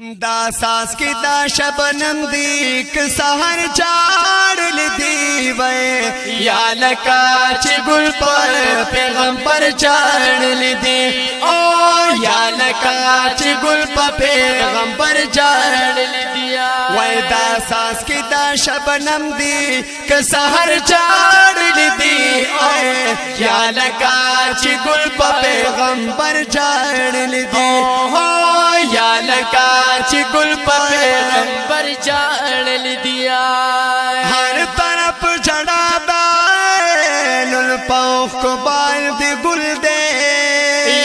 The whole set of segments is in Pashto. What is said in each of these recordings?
دا ساس کی دا شبنم دی که سحر چاڑل دی وے یا لکا چی گل پر پیغمبر چاڑل دی او یا لکا چی گل پر پیغمبر چاڑل دی وے دا ساس کی دا شبنم دی که سحر چاڑل دی یا لکا چی گل پر پیغمبر چاڑل دی یا لکا چی گل پر پیغمبر چاڑل دیا ہر طرف جڑا دائے لل پاؤں کو باندھ گل دے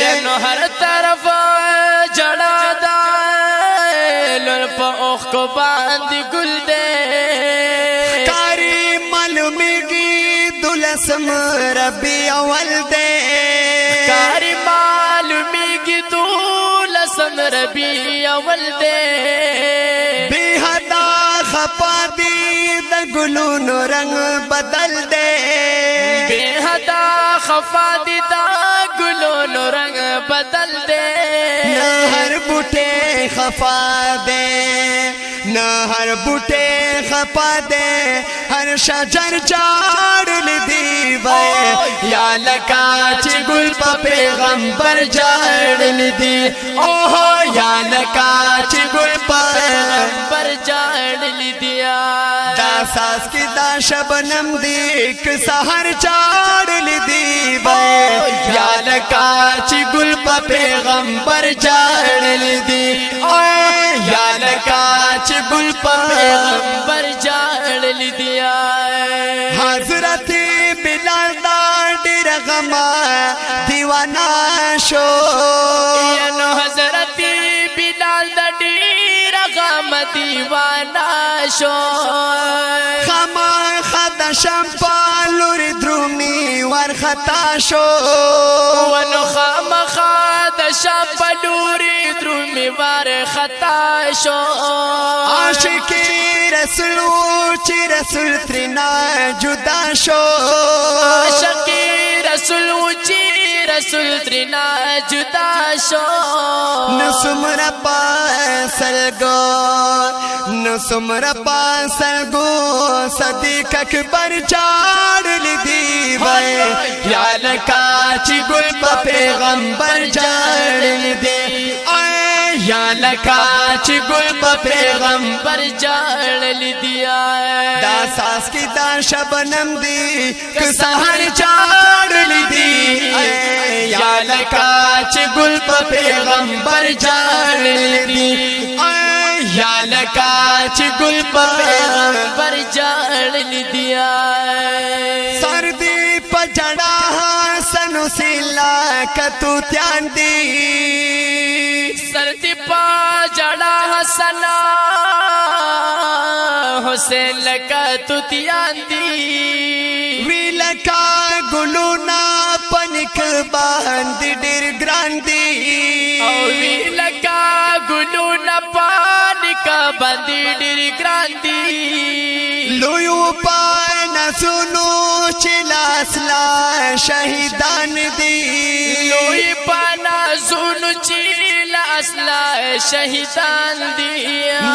ینو ہر طرف جڑا دائے لل پاؤں کو باندھ گل دے کاری معلومی گی دلسم ربی اول دے کاری معلومی گی دلسم ربی اول دے بے حدا خپا دی دا گلون رنگ بدل دے بے حدا خفا دی دا گلون رنگ بدل دے نہ ہر بوٹے خفا دے نہ ہر بوٹے خفا دے ہر شجر چاڑل دی وے یا لکا چی گل پا پیغمبر چاڑل دی اوہ یا لکا چی گل پا پیغمبر چاڑل دیا دا ساس کی دا شبنم دی کہ سحر چاڑل دی وے یا لکا چی گل پا پیغمبر چاڑل دی اوہ یا لکا چی گل پا پیغمبر چاڑل دیا حضرت بلال دا ڈیر غما دیوانا شو ینو حضرت بلال دا ڈیر غم دیوانا شو خما خدا شمپالور درومی ور خطا شو ونو خام خاد شپلوری درومی وار خطا شو عاشقی رسولو چی رسول ترینا جدا شو عاشقی رسول چی رسول ترینا جدا شو نسمر پاسلگو نسمر پاسلگو صدیق اکبر چاڑل دی وے یا لکا چی گل پا پیغمبر چاڑل دی یا لکا چی گل پا پیغمبر چاڑل دیا دا ساس کی دا شبنم دی کہ سحر چاڑل دی یا لکا چی گل پا پیغمبر چاڑل دی یا لکا چی گل پا پیغمبر چاڑل دیا سردی پا جڑا سنو سیلا کتو تیان دی سردی پا جڑا حسنا حسین لکا تتیان دی وی لکا گلونا پنک باند ڈیر گران دی او وی لکا گلونا پانکا بندی ڈیر گران دی لویو پانا سنو چلا اسلا شہیدان دی لوی پانا سنو چیلا اسلا شہیدان دی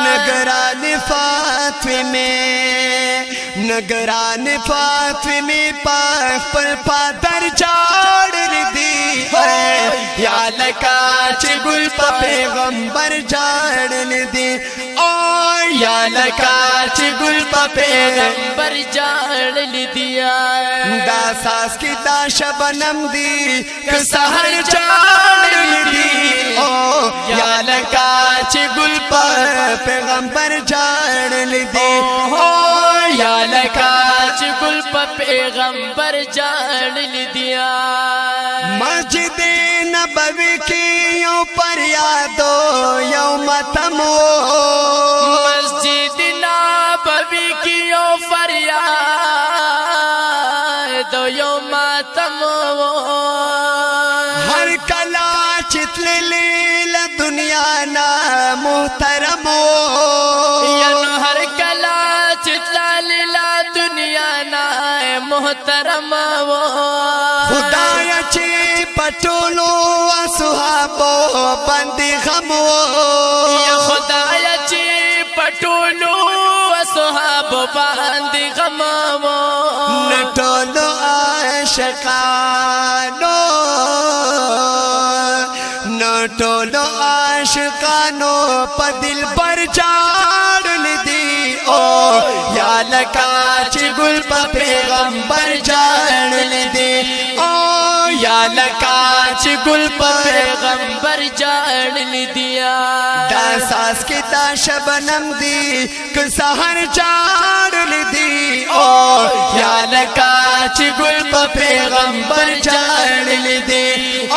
نگران فاتوی میں نگران فاتوی میں پاک پر پادر چاڑل دی یا لکا چی گل پا پیغمبر چاڑل دی او یا لکا چی گل پا پیغمبر چاڑل دیا دا ساس کی دا شبنم دی کہ سحر چاڑل دی او یا لکا چی گل پا پیغمبر چاڑل دی او یا لکا چی گل پا پیغمبر چاڑل دیا مسجد نبوی کی یوں پر یادو یوم تمو مسجد نبوی کی یوں فریاد یوم تمو ہر کلا چتل لیل دنیا نا محترمو ینو ہر کلا چتلا لیلا دنیا نا محترم خدایا چی پٹولو صحابو بندی غمو یا خدا پټولو اصحاب باندې غمو نټولو عاشقانو نټولو عاشقانو په دلبر جاړل دي او یا لکه چې ګل په پیغمبر جاړل دي او یا لکه چې ګل په پیغمبر جاړل دیا دا ساس کې دا شبنم دی که سحر جاړل دی او یا لکه چې ګل په پیغمبر جاړل دی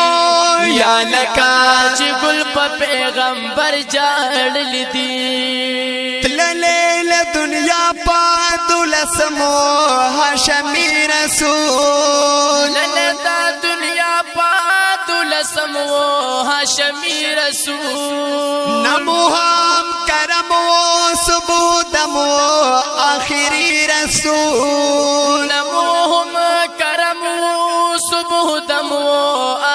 او یا لکه چې ګل په پیغمبر جاړل دی تللې دنیا په دولسمو هاشمي رسول لدا دنیا په دولسمو هاشمي رسول نمو هم کرم و سبودم و آخری رسول نمو هم کرم و سبودم و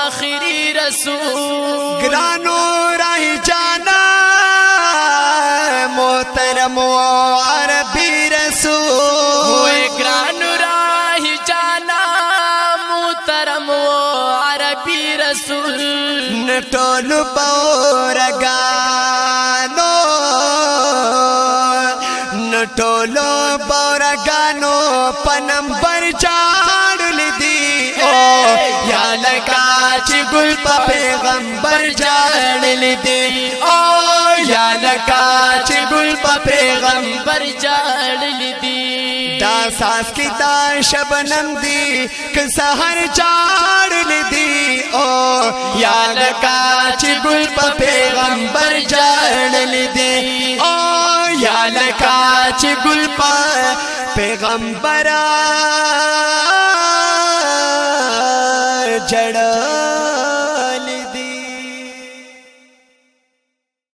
آخری رسول گرانو راہی جانا محترم و عربی رسول گرانو راہی جانا محترم و عربی رسول نٹولو بورگانو نٹولو بورگانو پنمبر جاڑل دی او یا لکا چی گل پا پیغمبر جاڑل دی او یا لکا چی گل پا پیغمبر جاڑل دی دا ساس کی دا شبنم دی که سحر جاڑل دی او یا لکا چی گل پا پیغمبر جاڑل دی او یا لکا چی گل پا پیغمبر جڑ